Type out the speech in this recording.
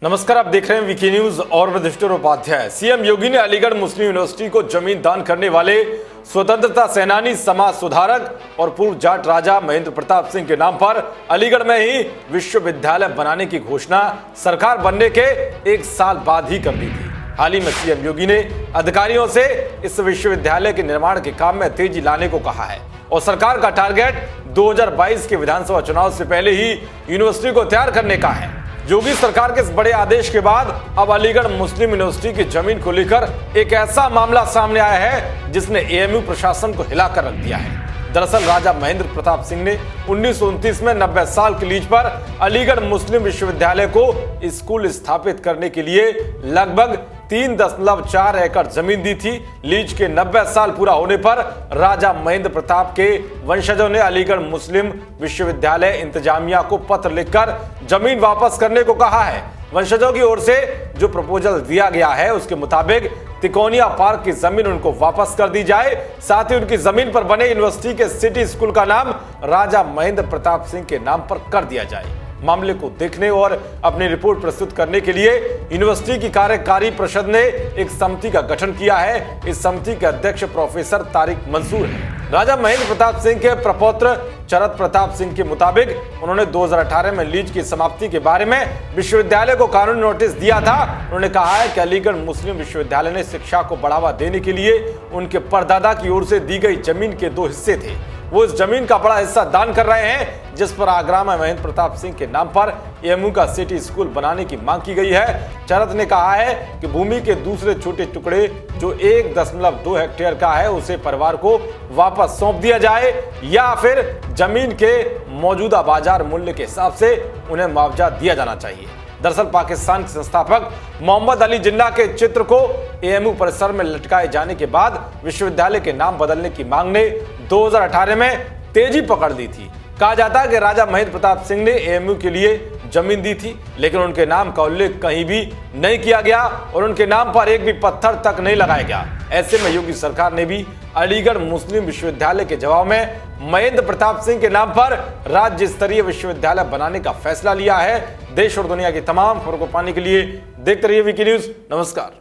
नमस्कार, आप देख रहे हैं वीके न्यूज और मैं युधिष्ठिर उपाध्याय। सीएम योगी ने अलीगढ़ मुस्लिम यूनिवर्सिटी को जमीन दान करने वाले स्वतंत्रता सेनानी, समाज सुधारक और पूर्व जाट राजा महेंद्र प्रताप सिंह के नाम पर अलीगढ़ में ही विश्वविद्यालय बनाने की घोषणा सरकार बनने के 1 साल बाद ही कर दी थी। हाल ही में सीएम योगी ने अधिकारियों से इस विश्वविद्यालय के निर्माण के काम में तेजी लाने को कहा है और सरकार का टारगेट 2022 के विधानसभा चुनाव से पहले ही यूनिवर्सिटी को तैयार करने का है। योगी सरकार के इस बड़े आदेश के बाद अब अलीगढ़ मुस्लिम यूनिवर्सिटी की जमीन को लेकर एक ऐसा मामला सामने आया है जिसने एएमयू प्रशासन को हिलाकर रख दिया है। दरअसल राजा महेंद्र प्रताप सिंह ने 1929 में 90 साल की लीज पर अलीगढ़ मुस्लिम विश्वविद्यालय को स्कूल स्थापित करने के लिए लगभग 3.4 एकड़ जमीन दी थी। लीज के 90 साल पूरा होने पर राजा महेंद्र प्रताप के वंशजों ने अलीगढ़ मुस्लिम विश्वविद्यालय इंतजामिया को पत्र लिखकर जमीन वापस करने को कहा है। वंशजों की ओर से जो प्रपोजल दिया गया है उसके मुताबिक तिकोनिया पार्क की जमीन उनको वापस कर दी जाए, साथ ही उनकी जमीन पर बने यूनिवर्सिटी के सिटी स्कूल का नाम राजा महेंद्र प्रताप सिंह के नाम पर कर दिया जाए। मामले को देखने और अपनी रिपोर्ट प्रस्तुत करने के लिए यूनिवर्सिटी की कार्यकारी परिषद ने एक समिति का गठन किया है। इस समिति के अध्यक्ष प्रोफेसर तारिक मंसूर हैं। राजा महेंद्र प्रताप सिंह के प्रपौत्र चरत प्रताप सिंह के मुताबिक उन्होंने 2018 में लीज की समाप्ति के बारे में विश्वविद्यालय को कानूनी नोटिस दिया था। उन्होंने कहा है कि अलीगढ़ मुस्लिम विश्वविद्यालय ने शिक्षा को बढ़ावा देने के लिए उनके परदादा की ओर से दी गई जमीन के 2 हिस्से थे। वो इस जमीन का बड़ा हिस्सा दान कर रहे हैं, जिस पर आगरा में महेंद्र प्रताप सिंह के नाम पर एएमयू का सिटी स्कूल बनाने की मांग की गई है। चरत ने कहा है कि भूमि के दूसरे छोटे टुकड़े जो 1.2 हेक्टेयर का है उसे परिवार को वापस सौंप दिया जाए या फिर जमीन के मौजूदा बाजार मूल्य के हिसाब से उन्हें मुआवजा दिया जाना चाहिए। दरअसल पाकिस्तान के संस्थापक मोहम्मद अली जिन्ना के चित्र को एएमयू परिसर में लटकाए जाने के बाद विश्वविद्यालय के नाम बदलने की मांग ने 2018 में तेजी पकड़ ली थी। कहा जाता है कि राजा महेंद्र प्रताप सिंह ने एएमयू के लिए जमीन दी थी, लेकिन उनके नाम का उल्लेख कहीं भी नहीं किया गया और उनके नाम पर एक भी पत्थर तक नहीं लगाया गया। ऐसे में योगी सरकार ने भी अलीगढ़ मुस्लिम विश्वविद्यालय के जवाब में महेंद्र प्रताप सिंह के नाम पर राज्य स्तरीय विश्वविद्यालय बनाने का फैसला लिया है। देश और दुनिया की तमाम खबरों को पाने के लिए देखते रहिए वीके न्यूज। नमस्कार।